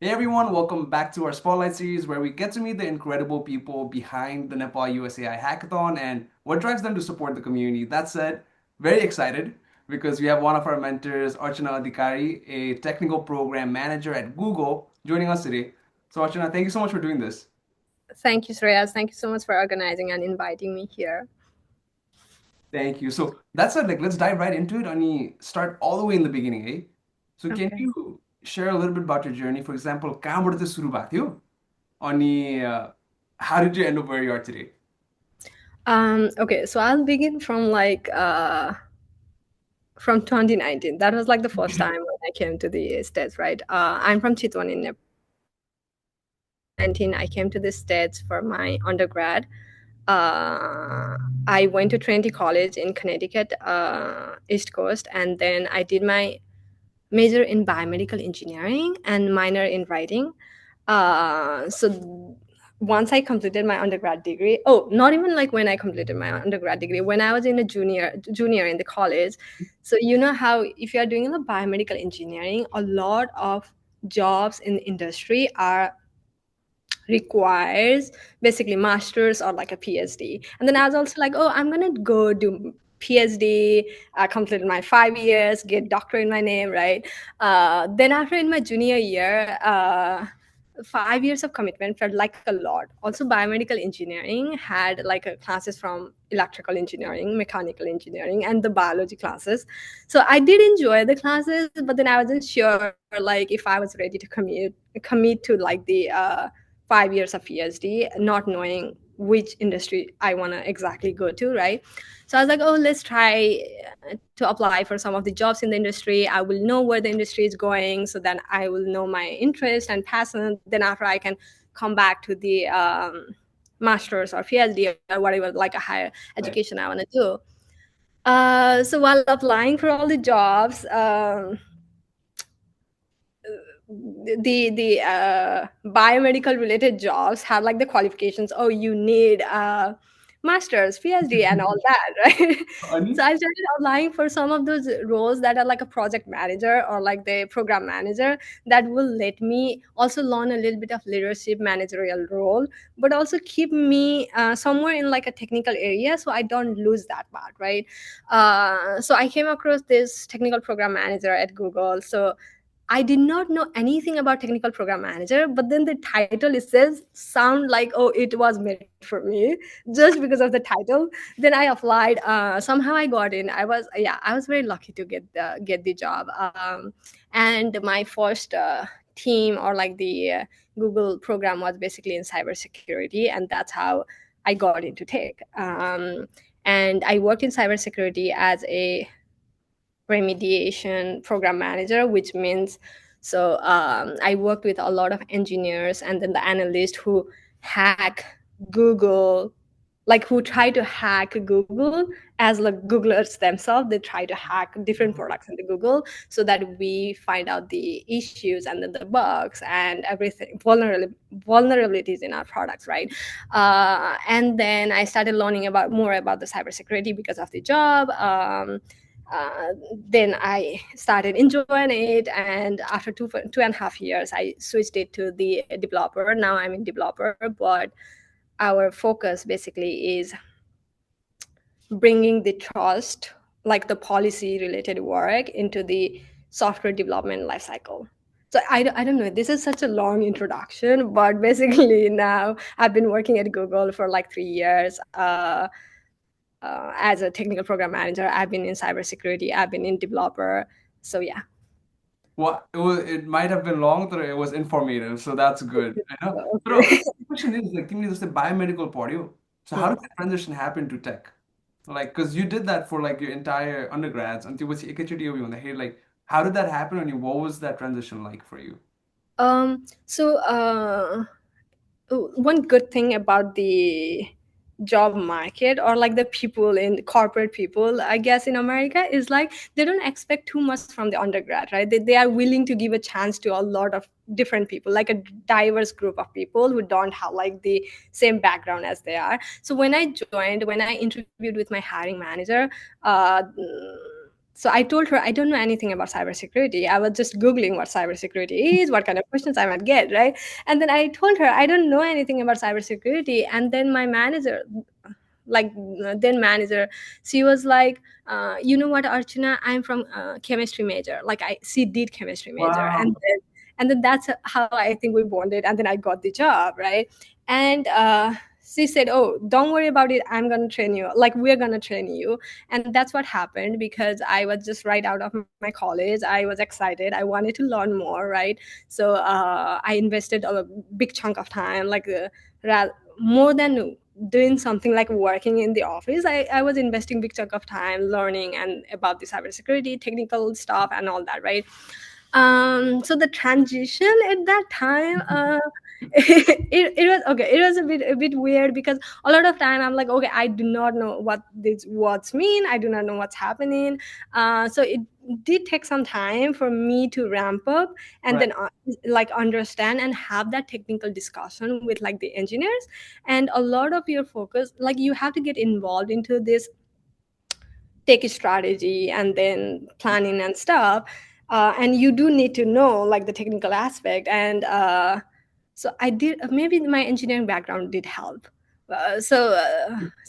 Hey everyone, welcome back to our Spotlight series where we get to meet the incredible people behind the Nepal-US AI Hackathon and what drives them to support the community. That said, very excited because we have one of our mentors, Archana Adhikari, a technical program manager at Google, joining us today. So Archana, thank you so much for doing this. Thank you, Shreyas. Thank you so much for organizing and inviting me here. Thank you. So that said, let's dive right into it. And start all the way in the beginning, eh? So can Okay. you share a little bit about your journey? For example, कहाँबाट चाहिँ सुरु भएको थियो? अनि how did you end up where you are today? Okay, so I'll begin from from 2019. That was like the first time when I came to the States, right? I'm from Chitwan in Nepal. 19, I came to the States for my undergrad. I went to Trinity College in Connecticut, East Coast, and then I did my major in biomedical engineering and minor in writing. So once I completed my undergrad degree, oh, not even like when I completed my undergrad degree, when I was in a junior in the college. So you know how if you are doing the biomedical engineering, a lot of jobs in the industry are requires basically masters or like a PhD. And then I was also like, oh, I'm gonna go do PhD, complete my 5 years, get doctor in my name, right? Then after in my junior year, 5 years of commitment felt like a lot. Also, biomedical engineering had like classes from electrical engineering, mechanical engineering, and the biology classes. So I did enjoy the classes, but then I wasn't sure like if I was ready to commit to like the 5 years of PhD, not knowing which industry I want to exactly go to, right? So I was like, oh, let's try to apply for some of the jobs in the industry. I will know where the industry is going, so then I will know my interest and passion. Then after I can come back to the master's or PhD or whatever, like a higher Right. education I want to do. So while applying for all the jobs, the biomedical related jobs have like the qualifications. Oh, you need masters, PhD, and all that, right? अनि So I started applying for some of those roles that are like a project manager or like the program manager that will let me also learn a little bit of leadership managerial role, but also keep me somewhere in like a technical area so I don't lose that part, right? So I came across this technical program manager at Google. So I did not know anything about technical program manager, but then the title itself sound like, oh, it was made for me just because of the title. Then I applied. Somehow I got in. I was very lucky to get the job. And my first team or like the Google program was basically in cybersecurity, and that's how I got into tech. And I worked in cybersecurity as a remediation program manager, which means I worked with a lot of engineers and then the analysts who hack Google, like who try to hack Google as like Googlers themselves. They try to hack different products in the Google so that we find out the issues and then the bugs and everything, vulnerabilities in our products, right? And then I started learning about more about the cybersecurity because of the job. Uh, then I started enjoying it, and after 2.5 years, I switched it to the developer. Now I'm in developer, but our focus basically is bringing the trust, like the policy related work, into the software development lifecycle. So I don't know. This is such a long introduction, but basically now I've been working at Google for like 3 years. As a technical program manager, I've been in cybersecurity, I've been in developer. So yeah. well, it might have been long, but it was informative, so that's good. I know. But Okay. the question is, like, तिमीले जस्तै biomedical पढ्यो. So how did that transition happen to tech? Like, because you did that for like your entire undergrads until what's एकैचोटि यो भन्दाखेरि like how did that happen and what was that transition like for you? So one good thing about the job market or like the people in corporate people, I guess, in America is like they don't expect too much from the undergrad, right? They are willing to give a chance to a lot of different people, like a diverse group of people who don't have like the same background as they are. So when I interviewed with my hiring manager, uh, So I told her I don't know anything about cybersecurity. I was just Googling what cybersecurity is, what kind of questions I might get, right? And then I told her I don't know anything about cybersecurity. And then my manager, like then manager, she was like, you know what, Archana, I'm from chemistry major. Like she did chemistry major, Wow. and then that's how I think we bonded. And then I got the job, right? And she said, oh, don't worry about it, I'm gonna train you, like we're gonna train you. And that's what happened, because I was just right out of my college. I was excited, I wanted to learn more, right? So I invested a big chunk of time, like more than doing something like working in the office. I was investing big chunk of time learning and about the cybersecurity technical stuff and all that, right? So the transition at that time, it was okay, it was a bit weird, because a lot of time I'm like, okay, I do not know what these words mean, I do not know what's happening. So it did take some time for me to ramp up, and Right. then like understand and have that technical discussion with like the engineers. And a lot of your focus, like you have to get involved into this take a strategy and then planning and stuff. And you do need to know like the technical aspect. And so I did, maybe my engineering background did help. So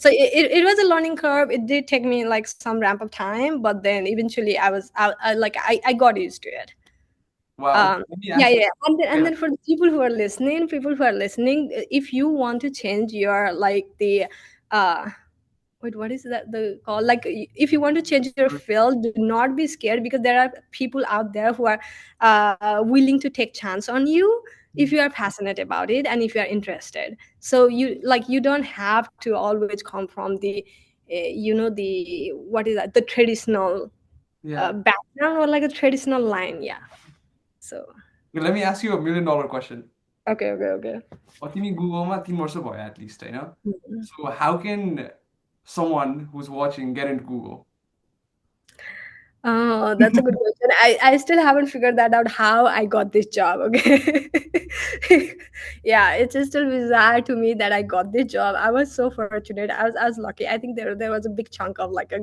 it was a learning curve. It did take me like some ramp up time, but then eventually I got used to it. Wow. Okay, let me Yeah, ask you. yeah. And Yeah. then for the people who are listening, if you want to change your like the uh wait, what is that the call, like if you want to change your field, do not be scared, because there are people out there who are willing to take chance on you if you are passionate about it and if you are interested. So you don't have to always come from the the what is that, the traditional Yeah. background or like a traditional line. Yeah. So Okay, let me ask you $1 million question. okay, okay, okay. तिमी गुगलमा 3 वर्ष भयो at least होइन so how can someone who's watching get into Google? Oh, that's a good question. I still haven't figured that out how I got this job. Okay. Yeah, it's just still bizarre to me that I got this job. I was so fortunate. I was lucky. I think there was a big chunk of like a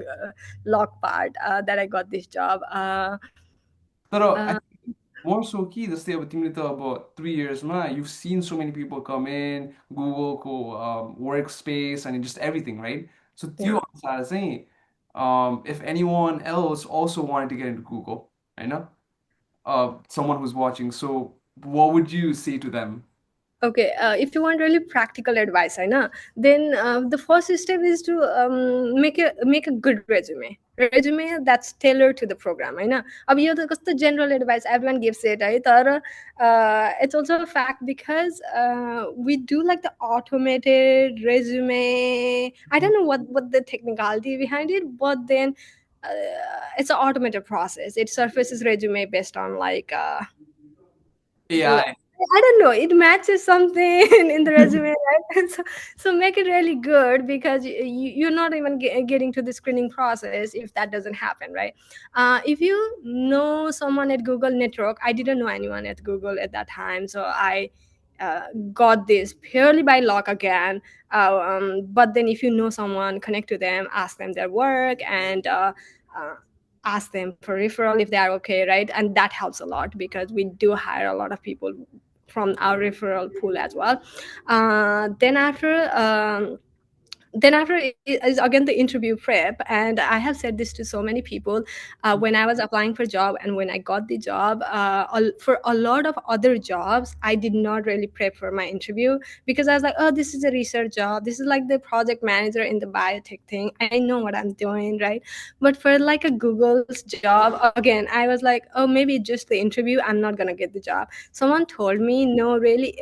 luck part that I got this job. तर Uh, more so कि जस्तै अब तिमीले त अब 3 yearsमा you've seen so many people come in Googleको work space and just everything, right? So yeah. त्यो अनुसार चाहिँ if anyone else also wanted to get into Google, होइन someone who's watching, so what would you say to them? Okay, if you want really practical advice, I know, then the first step is to make a good resume that's tailored to the program. I know. अब यो त कस्तो general advice everyone gives it, right? तर it's also a fact because we do like the automated resume. I don't know what the technicality behind it, but then it's an automated process. It surfaces resume based on like AI. I don't know. It matches something in the resume, right? And so make it really good because you're not even getting to the screening process if that doesn't happen, right? If you know someone at Google Network, I didn't know anyone at Google at that time, so I got this purely by luck again. But then if you know someone, connect to them, ask them their work, and uh, ask them for referral if they are okay, right? And that helps a lot because we do hire a lot of people from our referral pool as well. Then after is again the interview prep, and I have said this to so many people. When I was applying for job and when I got the job, for a lot of other jobs I did not really prep for my interview because I was like, oh, this is a research job, this is like the project manager in the biotech thing, I know what I'm doing, right? But for like a Google's job, again, I was like, oh, maybe it's just the interview, I'm not gonna get the job. Someone told me, no, really,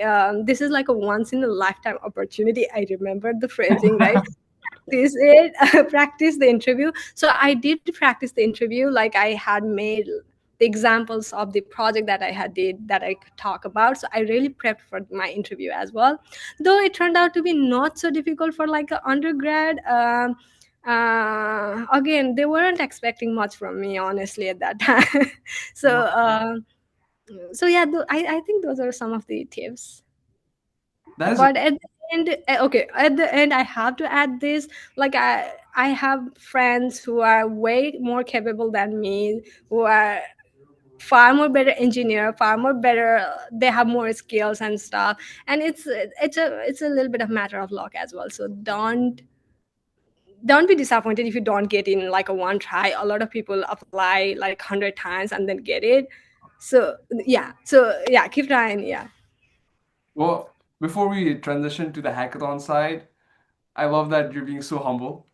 this is like a once in a lifetime opportunity. I remembered the phrasing, right? Practice it, practice the interview. So I did practice the interview. Like I had made the examples of the project that I had did that I could talk about. So I really prepped for my interview as well. Though it turned out to be not so difficult for like an undergrad. Again, they weren't expecting much from me, honestly, at that time. so, Wow. so yeah, I think those are some of the tips. That is But at the And okay, at the end I have to add this, like I have friends who are way more capable than me, who are far more better engineer, far more better, they have more skills and stuff. And it's a little bit of matter of luck as well. So don't be disappointed if you don't get in like a one try. A lot of people apply like 100 times and then get it. So keep trying. Yeah. Well, before we transition to the hackathon side, I love that you're being so humble.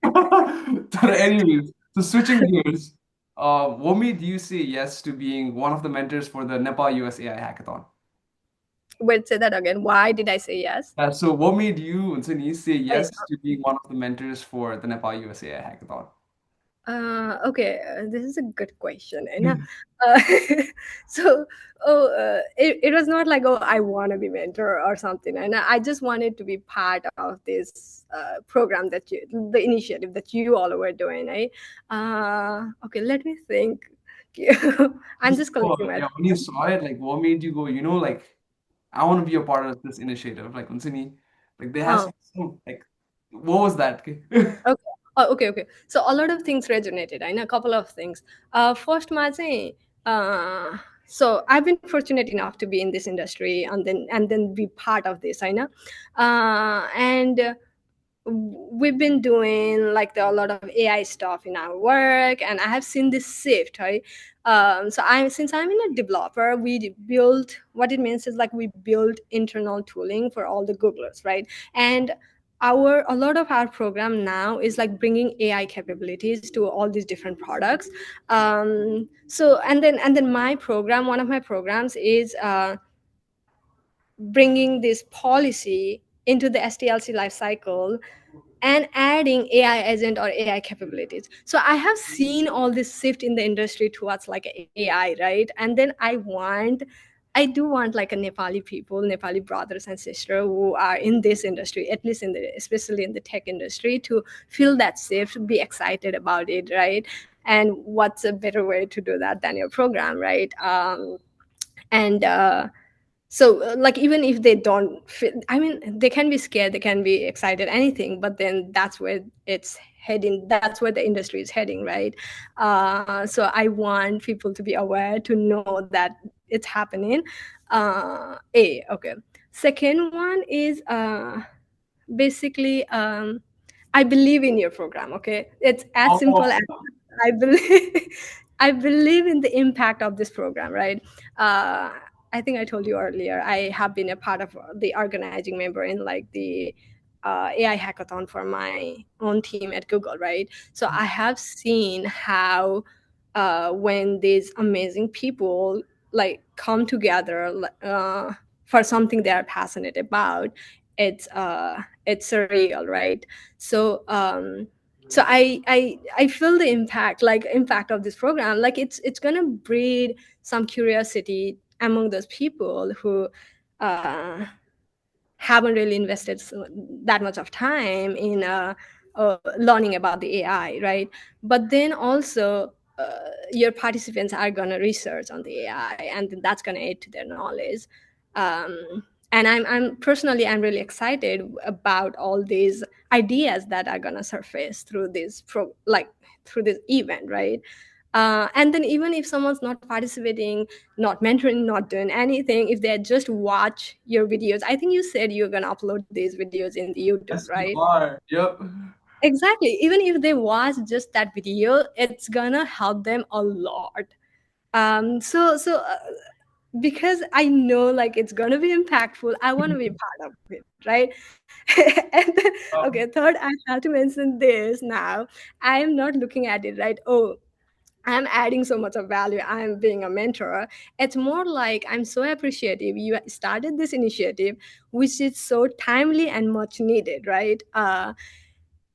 But anyways, so switching gears, what made you say yes to being one of the mentors for the Nepal-US AI Hackathon? Wait, say that again. Why did I say yes? So what made you, Unsini, say Oh, yes to being one of the mentors for the Nepal-US AI Hackathon? Okay, this is a good question. And uh, so, it was not like, oh, I want to be mentor or something. And I just wanted to be part of this program the initiative that you all were doing. Right? Okay, let me think. I'm just collecting my Yeah, when you thoughts. saw it, like what made you go, like I want to be a part of this initiative? Like Unsini, like there has to Uh, be some like what was that? Okay. Okay. So a lot of things resonated. I know a couple of things. First, ma चाहिँ, so I've been fortunate enough to be in this industry and then be part of this. I know, and we've been doing like a lot of AI stuff in our work, and I have seen this shift, right? So since I'm in a developer, we build, what it means is like we build internal tooling for all the Googlers, right? And our a lot of our program now is like bringing AI capabilities to all these different products. So and then my program, one of my programs is bringing this policy into the SDLC lifecycle and adding AI agent or AI capabilities. So I have seen all this shift in the industry towards like AI, right? And then I do want like a Nepali people, Nepali brothers and sisters who are in this industry, at least especially in the tech industry, to feel that shift, be excited about it, right? And what's a better way to do that than your program, right? And so like even if they don't fit, I mean, they can be scared, they can be excited, anything, but then that's where it's heading, that's where the industry is heading, right? So I want people to be aware, to know that it's happening. Okay. Second one is basically, I believe in your program. Okay, it's as simple Oh, as I believe. I believe in the impact of this program, right? uh, I think I told you earlier, I have been a part of the organizing member in like the AI hackathon for my own team at Google, right? So I have seen how when these amazing people like come together for something they are passionate about, it's surreal, right? So I feel the impact of this program, like it's gonna breed some curiosity among those people who uh, haven't really invested that much of time in learning about the AI, right? But then also your participants are going to research on the AI, and then that's going to add to their knowledge. And I'm personally, I'm really excited about all these ideas that are going to surface through through this event, right? And then even if someone's not participating, not mentoring, not doing anything, if they just watch your videos, I think you said you're going to upload these videos in the YouTube, yes, we right? are. Yep. Exactly. Even if they watch just that video, it's gonna help them a lot. So because I know like it's gonna be impactful, I want to be part of it, right? And then, okay, third, I have to mention this now. I am not looking at it, right? Oh, I'm adding so much of value, I'm being a mentor. It's more like I'm so appreciative you started this initiative, which is so timely and much needed, right?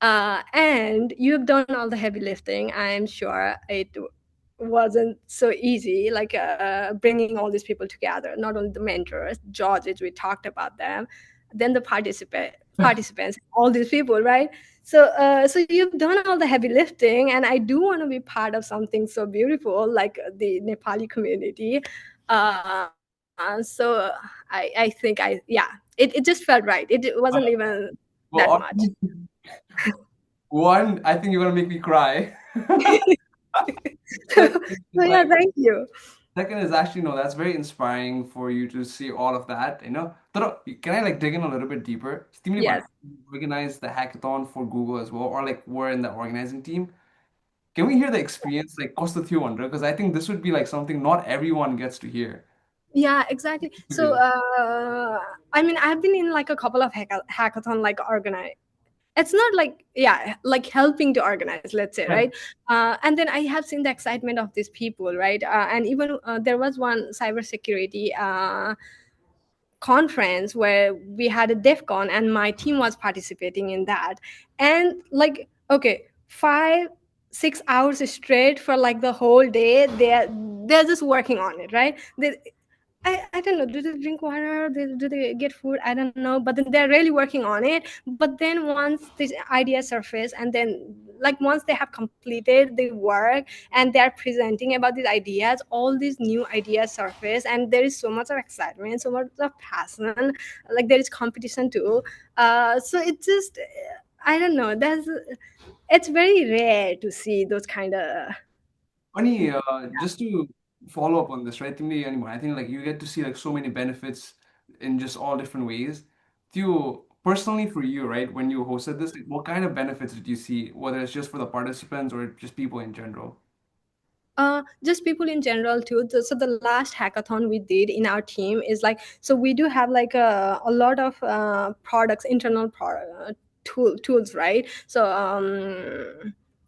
And you've done all the heavy lifting. I'm sure it wasn't so easy, like bringing all these people together, not only the mentors, Georges, we talked about them, then the participants, all these people, right? So you've done all the heavy lifting, and I do want to be part of something so beautiful like the Nepali community. So I think yeah. It just felt right. It Uh, wasn't even well, that much. one, I think you're gonna make me cry. So Second is yeah, like, thank you. second is actually no, that's very inspiring for you to see all of that. Pero, can I like dig in a little bit deeper? Steam Yes. organized the hackathon for Google as well, or like we're in the organizing team. Can we hear the experience like Costa Wonder? Because I think this would be like something not everyone gets to hear. Yeah, exactly. So I mean, I've been in like a couple of hackathon like organize. It's not like, yeah, like helping to organize, let's say, right? And then I have seen the excitement of these people, right? And even there was one cybersecurity conference where we had a DEF CON and my team was participating in that. And like, okay, 5 6 hours straight for like the whole day, they're just working on it, right? I don't know. Do they drink water? Do they get food? I don't know. But then they're really working on it. But then once this idea surface, and then like once they have completed the work and they are presenting about these ideas, all these new ideas surface, and there is so much of excitement, so much of passion. Like there is competition too. So it just, I don't know. It's very rare to see those kind of. Funny, just to follow up on this, right? I think like you get to see like so many benefits in just all different ways. Do you personally for you, right? When you hosted this, like, what kind of benefits did you see? Whether it's just for the participants or just people in general? Just people in general too. So the last hackathon we did in our team is like, so we do have like a lot of products, internal tools, right?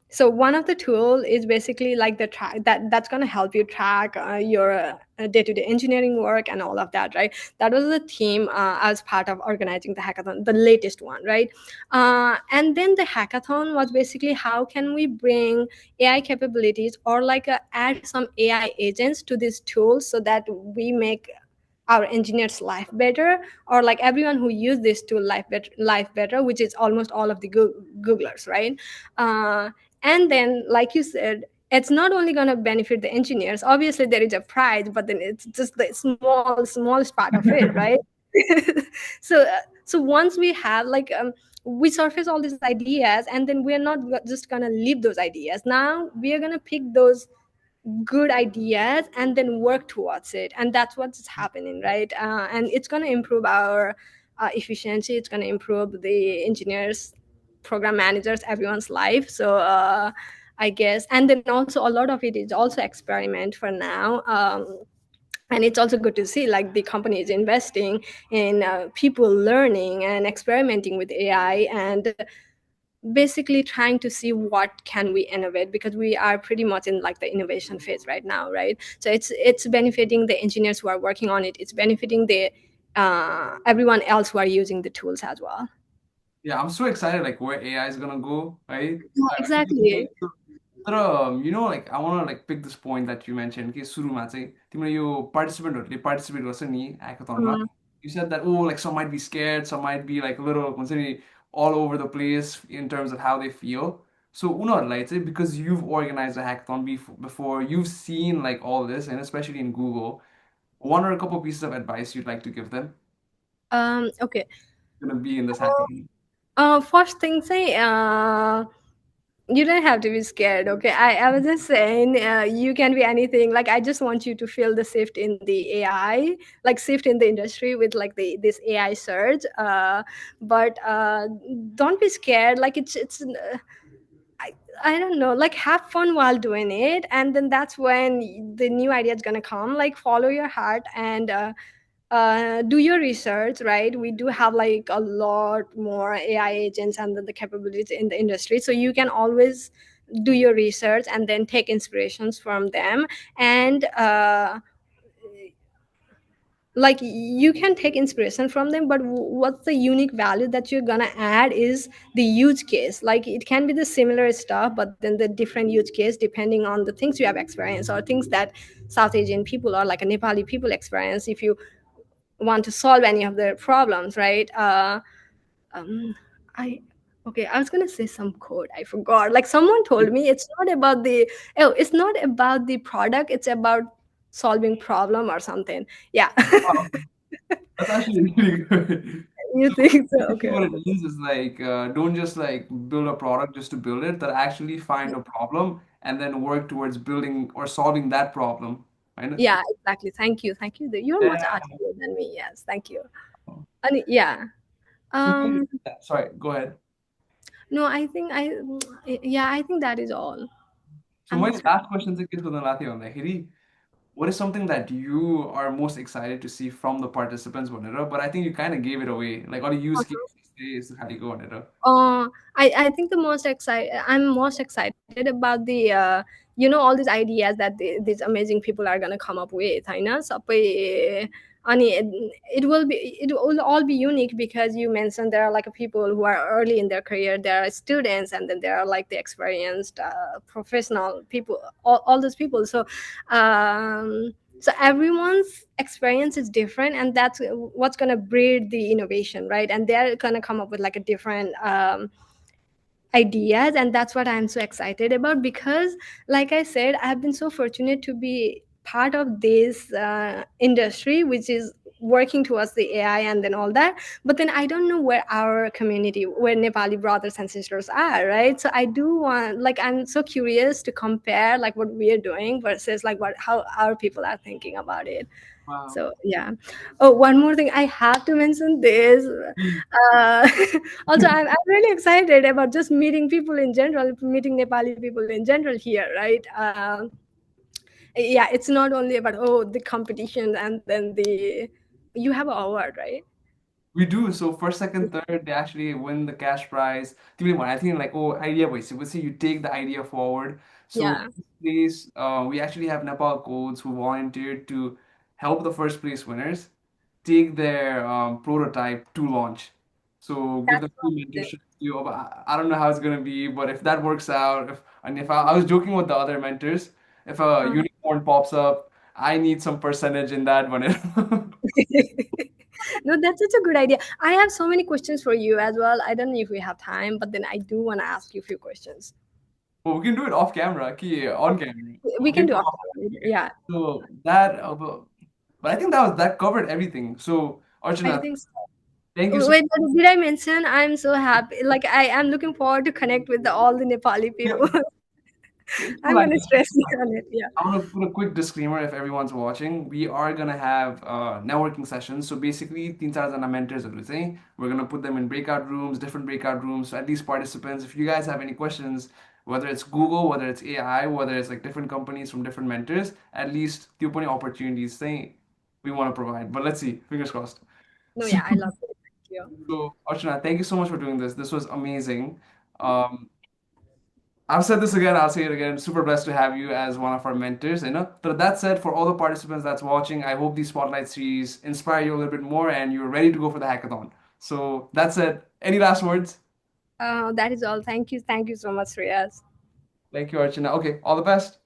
So one of the tool is basically like the track that's going to help you track your day-to-day engineering work and all of that, right? That was the theme as part of organizing the hackathon, the latest one, right? And then the hackathon was basically how can we bring AI capabilities or like add some AI agents to these tools so that we make our engineers life better, or like everyone who use this tool life better, which is almost all of the googlers, right? uh, and then like you said, it's not only going to benefit the engineers. Obviously there is a prize, but then it's just the smallest part of it, right? So once we have like we surface all these ideas, and then we're not just gonna leave those ideas. Now we are gonna pick those good ideas and then work towards it, and that's what's happening, right? And it's going to improve our efficiency. It's going to improve the engineers, program managers, everyone's life. So I guess, and then also a lot of it is also experiment for now. And it's also good to see like the company is investing in people learning and experimenting with AI, and basically trying to see what can we innovate, because we are pretty much in like the innovation phase right now, right? So it's benefiting the engineers who are working on it. It's benefiting the everyone else who are using the tools as well. Yeah, I'm so excited like where AI is gonna go, right? Yeah, exactly. तर like I want to like pick this point that you mentioned कि सुरुमा चाहिँ तिम्रो यो participantहरूले participate गर्छ नि hackathon-मा. Mm. You said that oh like some might be scared, some might be like a little हुन्छ नि all over the place in terms of how they feel. So उनीहरूलाई चाहिँ because you've organized a hackathon before, you've seen like all this and especially in Google, one or a couple pieces of advice you'd like to give them Okay. gonna be in this hackathon. First thing, say you don't have to be scared. Okay, I was just saying you can be anything. Like I just want you to feel the shift in the AI, like shift in the industry with like the this AI surge. But don't be scared. Like it's I, I don't know, like have fun while doing it, and then that's when the new idea is gonna come. Like follow your heart and do your research, right? We do have like a lot more AI agents and the capabilities in the industry, so you can always do your research and then take inspirations from them. And like you can take inspiration from them, but what's the unique value that you're gonna add is the use case. Like it can be the similar stuff, but then the different use case depending on the things you have experienced or things that South Asian people or like a Nepali people experience. If you want to solve any of their problems, right? Um, I Okay, I was gonna say some quote. I forgot. Like someone told me, it's not about the product. It's about solving problem or something. Yeah. That's actually really good. You So think so? basically Okay. what it means is like don't just like build a product just to build it, but actually find a problem and then work towards building or solving that problem. Right? Yeah, exactly. Thank you. Thank you. You're much Yeah. articulate than me. Yes, thank you. And yeah. So Um, yeah, sorry, go ahead. no, I think yeah, I think that is all. So I'm my just, last question is like, Hiri, what is something that you are most excited to see from the participants, Vanera? But I think you kind of gave it away. Like all the use cases is how you go, Vanera. I think I'm most excited about the all these ideas that these amazing people are gonna come up with. I know, it will all be unique because you mentioned there are like people who are early in their career, there are students, and then there are like the experienced professional people, all those people. So everyone's experience is different, and that's what's going to breed the innovation, right? And they're going to come up with like a different ideas, and that's what I'm so excited about because, like I said, I've been so fortunate to be part of this industry which is working towards the AI and then all that. But then I don't know where our community, where Nepali brothers and sisters are, right? So I do want, like, I'm so curious to compare like what we are doing versus like what how our people are thinking about it. Wow. So yeah. Oh, one more thing I have to mention this. Mm. Also, I'm really excited about just meeting people in general, meeting Nepali people in general here, right? Yeah, it's not only about the competition and then the you have an award, right? We do. So first, second, third, they actually win the cash prize. I think like idea wise. So you take the idea forward. So Yeah, this place, we actually have Nepal codes who volunteered to help the first place winners take their prototype to launch. So give that's them so full amazing. mentorship. I don't know how it's gonna be, but if that works out, if I was joking with the other mentors, if a Uh, unicorn pops up, I need some percentage in that one. no, that's such a good idea. I have so many questions for you as well. I don't know if we have time, but then I do want to ask you a few questions. Well, we can do it off camera, on Okay, camera. we Okay, can do go after. off. Okay. Yeah, So that, but I think that covered everything. So I Archana, think so. thank you so Wait, did I mention I'm so happy? Like I am looking forward to connect with all the Nepali much. people. It's I'm like gonna stress you on it. Yeah. I want to put a quick disclaimer if everyone's watching. We are gonna have networking sessions. So basically, तीन चार जना mentors होते हैं. We're gonna put them in breakout rooms, different breakout rooms. So at least participants, if you guys have any questions, whether it's Google, whether it's AI, whether it's like different companies from different mentors, at least the opening opportunities thing we want to provide. But let's see, fingers crossed. No, yeah, I love it. Thank you. So, Archana, thank you so much for doing this. This was amazing. Um, I've said this again, I'll say it again. Super blessed to have you as one of our mentors. But that said, for all the participants that's watching, I hope these spotlight series inspire you a little bit more and you're ready to go for the hackathon. So that said, any last words? That is all. Thank you. Thank you so much, Riyaz. Thank you, Archana. Okay, all the best.